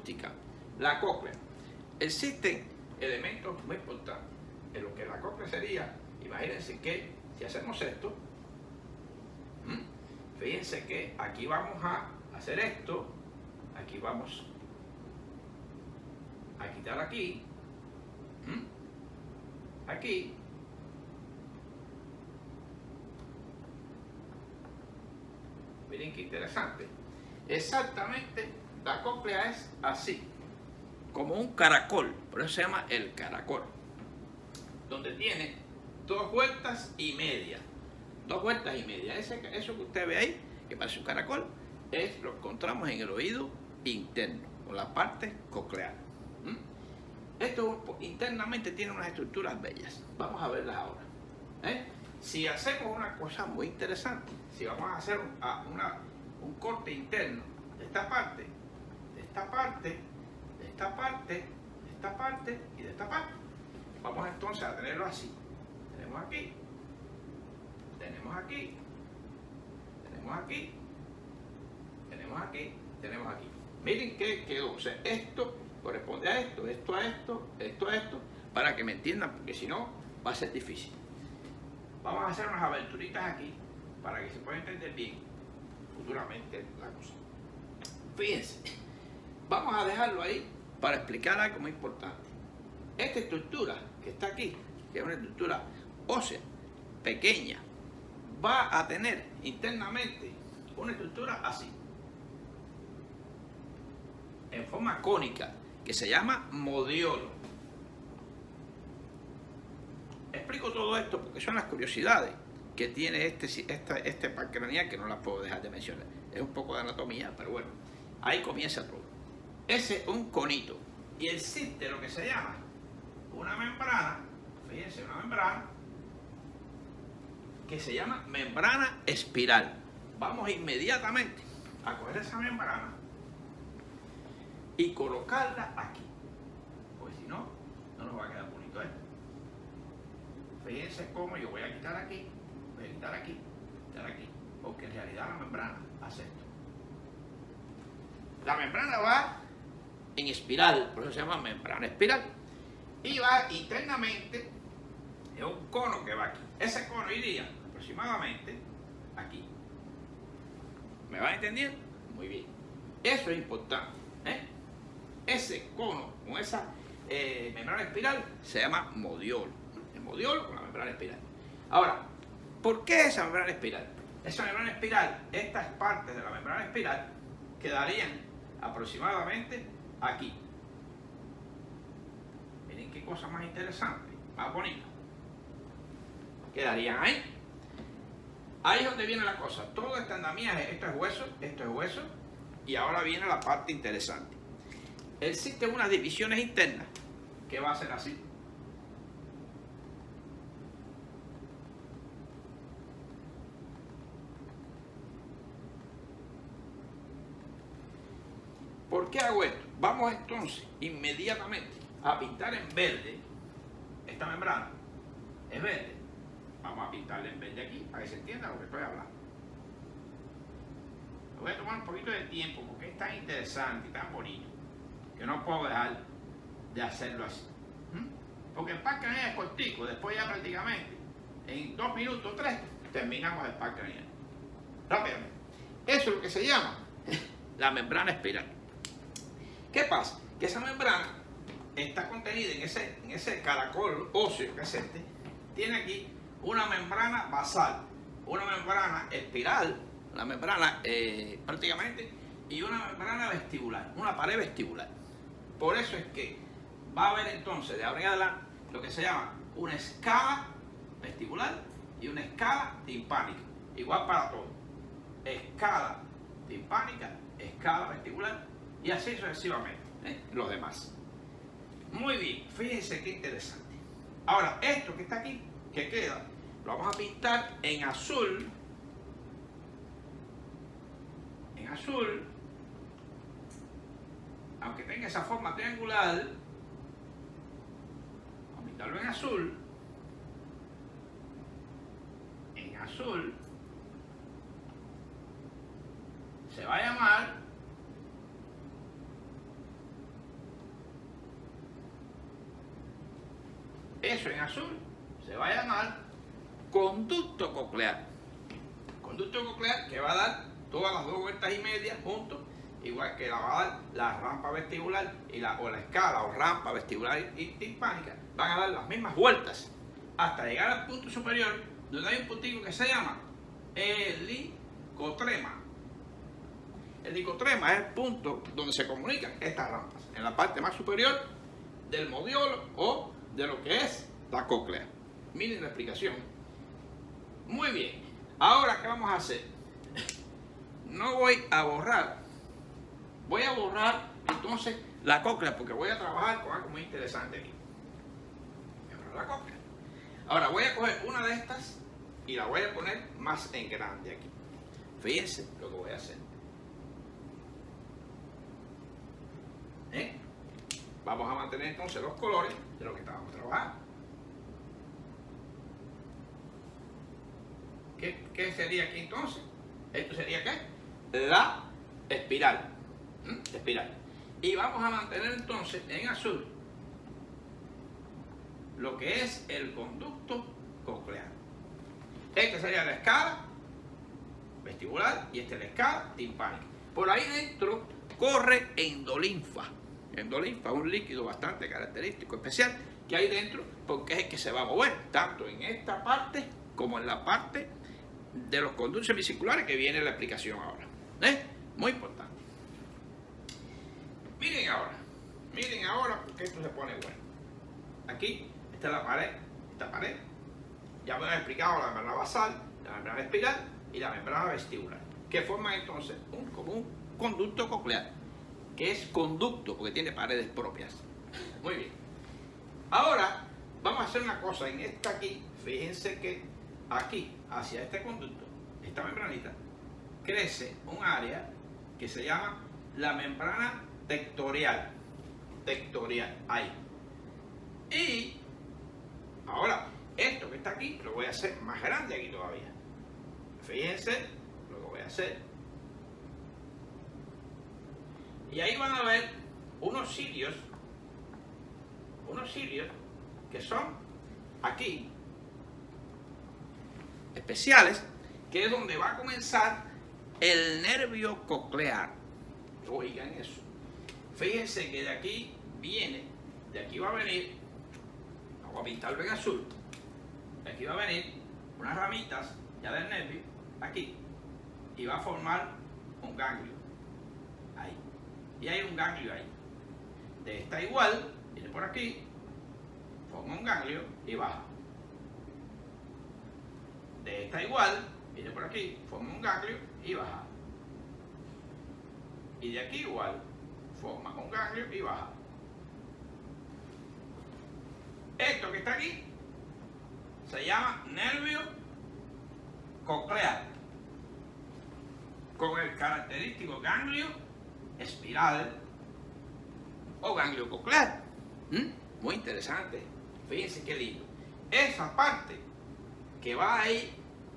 acústica. La cóclea. Existen elementos muy importantes en lo que la cóclea sería. Imagínense que si hacemos esto, fíjense que aquí vamos a hacer esto, aquí vamos a quitar aquí, aquí, miren qué interesante. Exactamente, la cóclea es así, como un caracol, por eso se llama el caracol, donde tiene 2 vueltas y media. 2 vueltas y media. Eso que usted ve ahí, que parece un caracol, lo encontramos en el oído interno, o la parte coclear. Esto internamente tiene unas estructuras bellas. Vamos a verlas ahora. Si hacemos una cosa muy interesante, si vamos a hacer un corte interno de esta parte, de esta parte, de esta parte, de esta parte y de esta parte, vamos entonces a tenerlo así. Tenemos aquí, tenemos aquí, tenemos aquí, tenemos aquí, tenemos aquí. Miren que quedó. O sea, esto corresponde a esto, esto a esto, esto a esto, para que me entiendan, porque si no va a ser difícil. Vamos a hacer unas aventuritas aquí para que se pueda entender bien futuramente la cosa. Fíjense, vamos a dejarlo ahí para explicar algo muy importante. Esta estructura que está aquí, que es una estructura ósea, pequeña, va a tener internamente una estructura así, en forma cónica, que se llama modiolo. Explico todo esto porque son las curiosidades que tiene este par craneal, que no las puedo dejar de mencionar. Es un poco de anatomía, pero bueno, ahí comienza todo. Ese es un conito. Y existe lo que se llama una membrana, fíjense, una membrana que se llama membrana espiral. Vamos inmediatamente a coger esa membrana y colocarla aquí, porque si no, no nos va a quedar bonito esto. Fíjense cómo yo voy a quitar aquí, voy a quitar aquí, porque en realidad la membrana hace esto. La membrana va en espiral, por eso se llama membrana espiral, y va internamente en un cono que va aquí. Ese cono iría aproximadamente aquí. ¿Me van entendiendo? Muy bien. Eso es importante. Ese cono con esa membrana espiral se llama modiolo. El modiolo con la membrana espiral. Ahora, ¿por qué esa membrana espiral? Esa membrana espiral, estas partes de la membrana espiral quedarían aproximadamente aquí. Miren qué cosa más interesante, más bonita. Quedarían ahí. Ahí es donde viene la cosa. Todo este andamiaje, esto es hueso, y ahora viene la parte interesante. Existen unas divisiones internas que va a ser así. ¿Por qué hago esto? Vamos entonces inmediatamente a pintar en verde esta membrana. Es verde. Vamos a pintarla en verde aquí para que se entienda lo que estoy hablando. Voy a tomar un poquito de tiempo porque es tan interesante y tan bonito que no puedo dejar de hacerlo así. Porque el par craneal es cortico, después ya prácticamente en 2 minutos, 3, terminamos el par craneal. Rápidamente. Eso es lo que se llama la membrana espiral. ¿Qué pasa? Que esa membrana está contenida en ese caracol óseo que es este. Tiene aquí una membrana basal, una membrana espiral, una membrana prácticamente, y una membrana vestibular, una pared vestibular. Por eso es que va a haber entonces de ahora en adelante lo que se llama una escala vestibular y una escala timpánica. Igual para todo. Escala timpánica, escala vestibular y así sucesivamente, los demás. Muy bien, fíjense qué interesante. Ahora, esto que está aquí, que queda, lo vamos a pintar en azul. En azul, aunque tenga esa forma triangular, vamos a pintarlo en azul. En azul se va a llamar eso en azul se va a llamar conducto coclear. Conducto coclear que va a dar todas las 2 vueltas y media juntos, igual que la va a dar la rampa vestibular o la escala o rampa vestibular y timpánica, van a dar las mismas vueltas hasta llegar al punto superior, donde hay un puntico que se llama helicotrema. El helicotrema es el punto donde se comunican estas rampas, en la parte más superior del modiolo o de lo que es la cóclea. Miren la explicación. Muy bien. Ahora, ¿qué vamos a hacer? No voy a borrar. Voy a borrar entonces la cóclea porque voy a trabajar con algo muy interesante aquí. Voy a borrar la cóclea. Ahora voy a coger una de estas y la voy a poner más en grande aquí. Fíjense lo que voy a hacer. Vamos a mantener entonces los colores de lo que estábamos trabajando. ¿Qué sería aquí entonces? Esto sería ¿qué? La espiral. Espiral. Y vamos a mantener entonces en azul lo que es el conducto coclear. Esta sería la escala vestibular y esta es la escala timpánica. Por ahí dentro corre endolinfa. Endolinfa es un líquido bastante característico, especial, que hay dentro porque es el que se va a mover, tanto en esta parte como en la parte de los conductos semicirculares que viene la explicación ahora. Muy importante. Miren ahora porque esto se pone bueno. Aquí está la pared, esta pared. Ya me han explicado la membrana basal, la membrana espiral y la membrana vestibular, que forman entonces un común conducto coclear, que es conducto porque tiene paredes propias. Muy bien. Ahora vamos a hacer una cosa en esta aquí. Fíjense que aquí, hacia este conducto, esta membranita, crece un área que se llama la membrana tectorial. Tectorial, ahí. Y ahora, esto que está aquí, lo voy a hacer más grande aquí todavía. Fíjense lo que voy a hacer. Y ahí van a ver unos cilios que son aquí especiales, que es donde va a comenzar el nervio coclear. Oigan eso. Fíjense que de aquí va a venir, vamos a pintarlo en azul, de aquí va a venir unas ramitas ya del nervio, aquí, y va a formar un ganglio, ahí. Y hay un ganglio ahí. De esta igual, viene por aquí, forma un ganglio y baja. De esta igual, viene por aquí, forma un ganglio y baja. Y de aquí igual, forma un ganglio y baja. Esto que está aquí se llama nervio coclear, con el característico ganglio espiral o ganglio coclear. Muy interesante. Fíjense qué lindo. Esa parte que va ahí,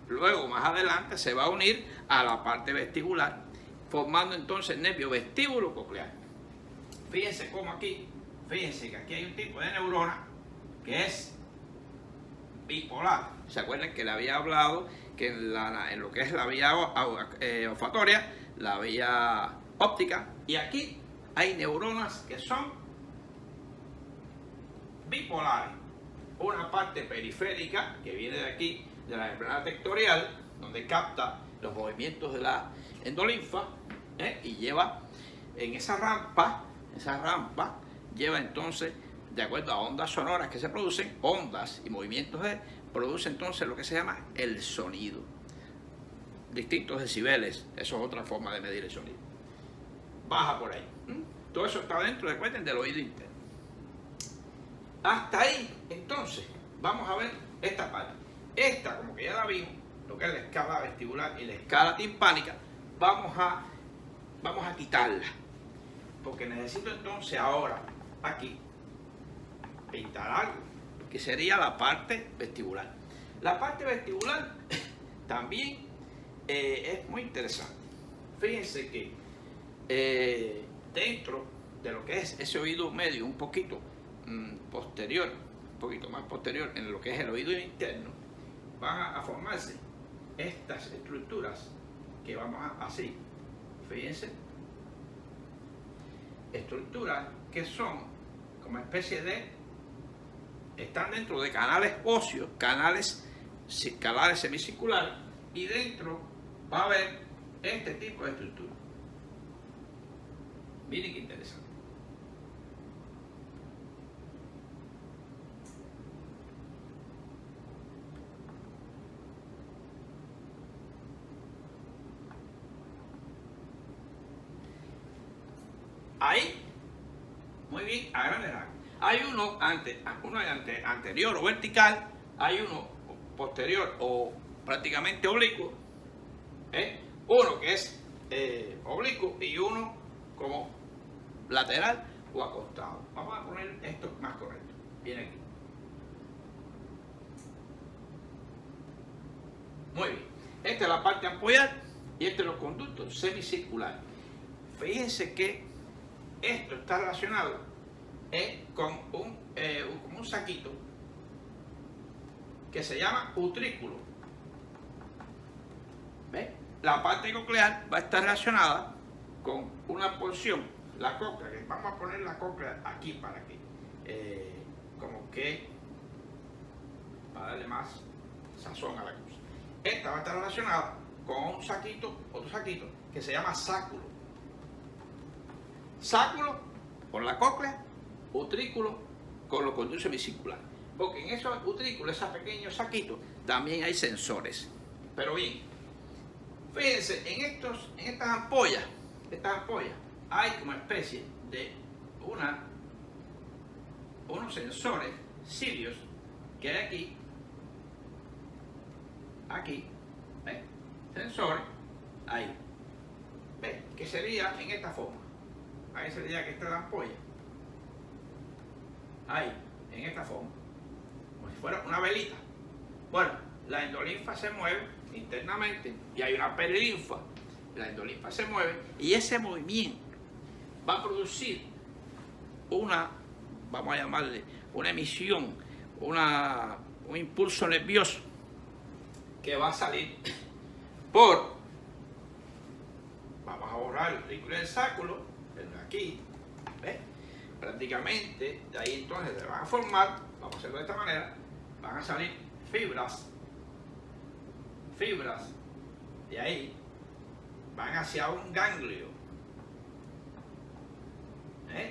luego más adelante se va a unir a la parte vestibular, formando entonces el nervio vestíbulo coclear. Fíjense cómo aquí, fíjense que aquí hay un tipo de neurona que es bipolar. ¿Se acuerdan que le había hablado que en lo que es la vía olfatoria, la vía óptica, y aquí hay neuronas que son bipolares? Una parte periférica que viene de aquí, de la membrana tectorial, donde capta los movimientos de la endolinfa, y lleva en esa rampa lleva entonces, de acuerdo a ondas sonoras que se producen, ondas y movimientos produce entonces lo que se llama el sonido. Distintos decibeles, eso es otra forma de medir el sonido. Baja por ahí. Todo eso está dentro, recuerden, del oído interno. Hasta ahí, entonces, vamos a ver esta parte. Esta, como que ya la vimos, lo que es la escala vestibular y la escala timpánica, vamos a quitarla. Porque necesito entonces ahora, aquí, pintar algo, que sería la parte vestibular. La parte vestibular también es muy interesante. Fíjense que dentro de lo que es ese oído medio, un poquito posterior un poquito más posterior, en lo que es el oído interno, van a formarse estas estructuras que vamos a así, fíjense, estructuras que son como especie de, están dentro de canales óseos, canales semicirculares, y dentro va a haber este tipo de estructura. Miren qué interesante. Ahí, muy bien, a grandes rasgos. Hay uno anterior o vertical, hay uno posterior o prácticamente oblicuo, uno que es oblicuo y uno como lateral o acostado. Vamos a poner esto más correcto. Viene aquí. Muy bien. Esta es la parte ampollar y este es los conductos semicirculares. Fíjense que esto está relacionado con un saquito que se llama utrículo. ¿Ve? La parte coclear va a estar relacionada con una porción, la cóclea, que vamos a poner la cóclea aquí para que, como que, para darle más sazón a la cosa. Esta va a estar relacionada con un saquito, otro saquito, que se llama sáculo. Sáculo con la cóclea, utrículo con los conductos semicirculares. Porque en esos utrículos, esos pequeños saquitos, también hay sensores. Pero bien, fíjense, en estas ampollas hay como especie de unos sensores cilios que hay aquí, ¿ves? Sensores, ahí, ¿ves? Que sería en esta forma. Ahí sería que está la ampolla. Ahí, en esta forma. Como si fuera una velita. Bueno, la endolinfa se mueve internamente y hay una perilinfa. La endolinfa se mueve y ese movimiento va a producir vamos a llamarle, una emisión, un impulso nervioso que va a salir vamos a borrar el rículo del sáculo, aquí, ¿ves? Prácticamente, de ahí entonces se van a formar, vamos a hacerlo de esta manera, van a salir fibras, de ahí van hacia un ganglio,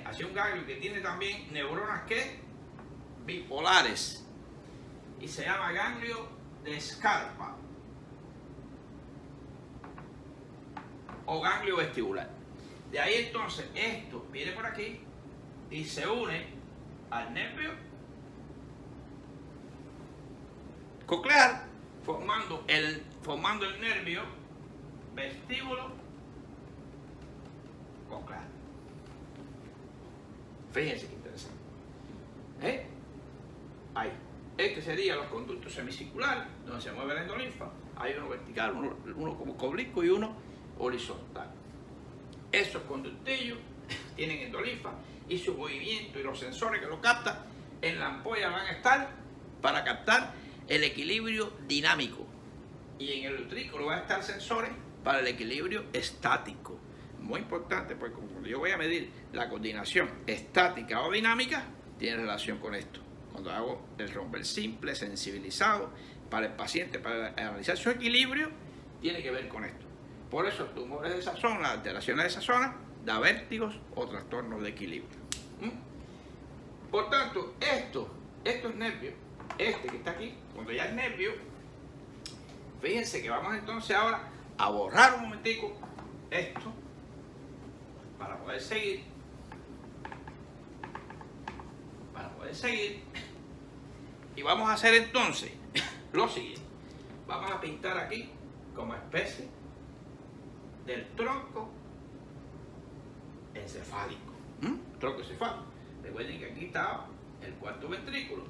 hacia un ganglio que tiene también neuronas que bipolares y se llama ganglio de Scarpa o ganglio vestibular. De ahí entonces esto viene por aquí y se une al nervio coclear formando el nervio vestíbulo coclear. Fíjense qué interesante. Ahí. Este sería los conductos semicirculares donde se mueve la endolinfa. Hay uno vertical, uno como oblicuo y uno horizontal. Esos conductillos tienen endolinfa y su movimiento y los sensores que lo captan en la ampolla van a estar para captar el equilibrio dinámico y en el utrículo van a estar sensores para el equilibrio estático. Muy importante, porque cuando yo voy a medir la coordinación estática o dinámica, tiene relación con esto. Cuando hago el romper simple, sensibilizado para el paciente, para analizar su equilibrio, tiene que ver con esto. Por eso tumores de esa zona, alteraciones de esa zona, da vértigos o trastornos de equilibrio. Por tanto, estos nervios, este que está aquí, cuando ya es nervio, fíjense que vamos entonces ahora a borrar un momentico esto para poder seguir. Y vamos a hacer entonces lo siguiente. Vamos a pintar aquí como especie del tronco encefálico. Tronco encefálico. Recuerden que aquí está el cuarto ventrículo.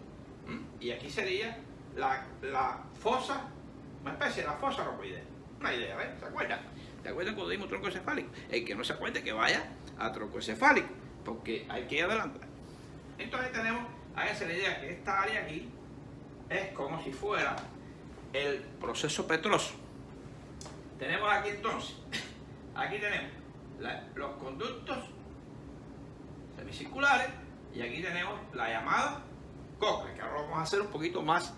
Y aquí sería la fosa, una especie de la fosa rhombоidea. Una idea, ¿ves? ¿Se acuerdan? ¿Se acuerdan cuando dimos tronco encefálico? El que no se acuerde que vaya a tronco encefálico, porque hay que ir adelantar. Entonces tenemos hágase la idea que esta área aquí es como si fuera el proceso petroso. Tenemos aquí entonces, aquí tenemos los conductos semicirculares y aquí tenemos la llamada cóclea, que ahora lo vamos a hacer un poquito más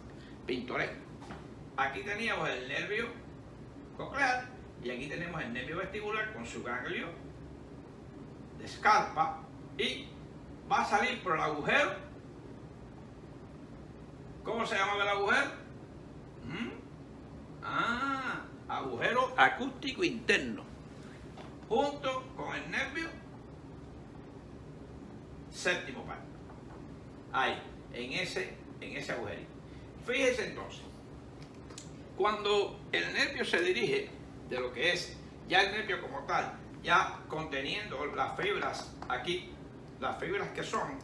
pintoresco. Aquí teníamos el nervio coclear y aquí tenemos el nervio vestibular con su ganglio de Scarpa y va a salir por el agujero. ¿Cómo se llama el agujero? Agujero acústico interno, junto con el nervio séptimo par. Ahí, en ese agujerito. Fíjense entonces, cuando el nervio se dirige de lo que es ya el nervio como tal, ya conteniendo las fibras aquí, las fibras que son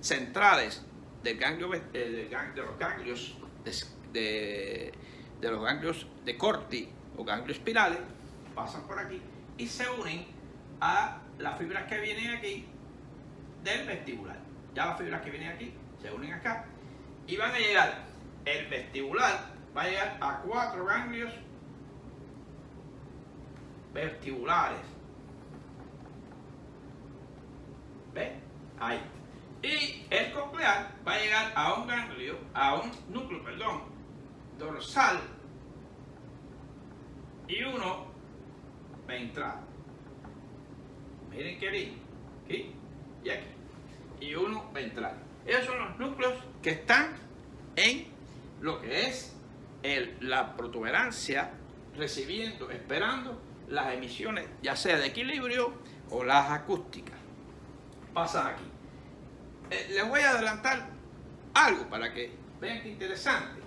centrales del ganglio, de los ganglios de los ganglios de Corti o ganglios espirales, pasan por aquí y se unen a las fibras que vienen aquí del vestibular. Ya las fibras que vienen aquí se unen acá y van a llegar, el vestibular va a llegar a 4 ganglios vestibulares. ¿Ves? Ahí. Y el coclear va a llegar a un ganglio, a un núcleo, dorsal y uno ventral. Miren qué bien, aquí y aquí. Y uno ventral. Esos son los núcleos que están en lo que es la protuberancia, recibiendo, esperando las emisiones, ya sea de equilibrio o las acústicas. Pasan aquí. Les voy a adelantar algo para que vean qué interesante.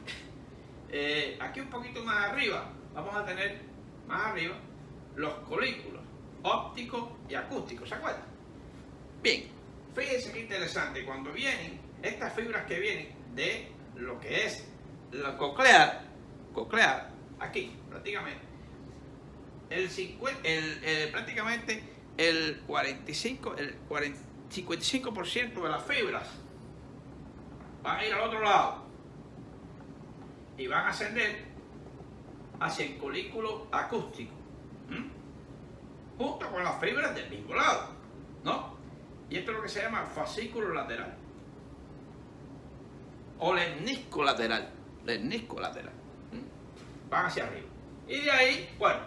Aquí un poquito más arriba vamos a tener más arriba los colículos ópticos y acústicos, ¿se acuerdan? Bien, fíjense qué interesante, cuando vienen estas fibras que vienen de lo que es la coclear aquí prácticamente prácticamente el 55% de las fibras van a ir al otro lado y van a ascender hacia el colículo acústico, junto con las fibras del mismo lado, ¿no? Y esto es lo que se llama fascículo lateral o lernisco lateral. Van hacia arriba y de ahí, bueno,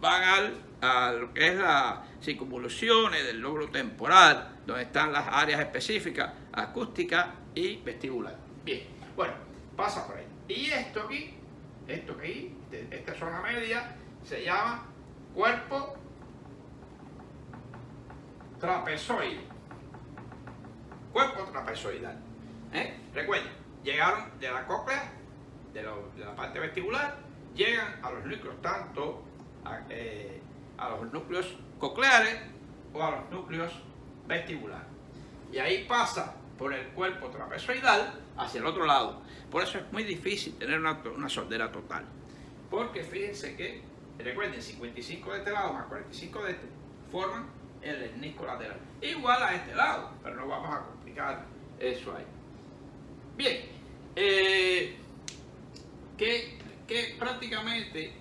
van a lo que es las circunvoluciones del lóbulo temporal, donde están las áreas específicas acústica y vestibular. Bien, bueno, pasa por ahí. Y esto aquí, esta zona media, se llama cuerpo trapezoide. Cuerpo trapezoidal. Recuerden, llegaron de la cóclea, de la parte vestibular, llegan a los núcleos, tanto a los núcleos cocleares o a los núcleos vestibulares. Y ahí pasa por el cuerpo trapezoidal hacia el otro lado. Por eso es muy difícil tener una sordera total. Porque fíjense que, recuerden, 55 de este lado más 45 de este forman el lernisco lateral. Igual a este lado, pero no vamos a complicar eso ahí. Bien, que prácticamente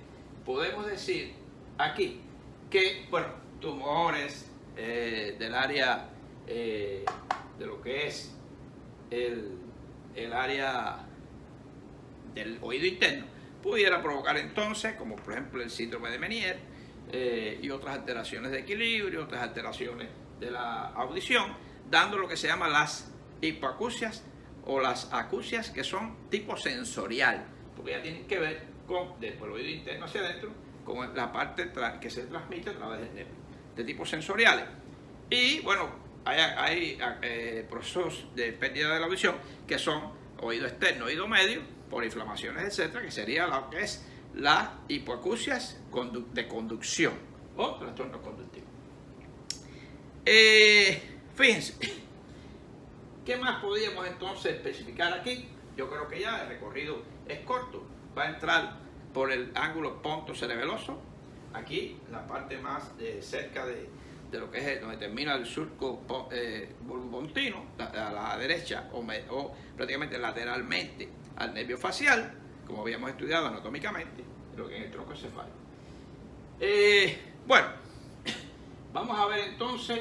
podemos decir aquí que, bueno, tumores del área de lo que es el área del oído interno pudiera provocar entonces, como por ejemplo el síndrome de Meniere y otras alteraciones de equilibrio, otras alteraciones de la audición, dando lo que se llama las hipoacusias o las acusias que son tipo sensorial, porque ya tienen que ver con, desde el oído interno hacia adentro, con la parte que se transmite a través del nervio, de tipo sensoriales. Y bueno, hay procesos de pérdida de la audición que son oído externo, oído medio, por inflamaciones, etcétera, que sería lo que es las hipoacusias de conducción o trastorno conductivo. Fíjense, ¿qué más podríamos entonces especificar aquí? Yo creo que ya el recorrido es corto. Va a entrar por el ángulo pontocerebeloso, aquí, la parte más cerca de lo que es donde termina el surco bulbopontino, a la derecha o prácticamente lateralmente al nervio facial, como habíamos estudiado anatómicamente, lo que es el tronco encefálico. Bueno, vamos a ver entonces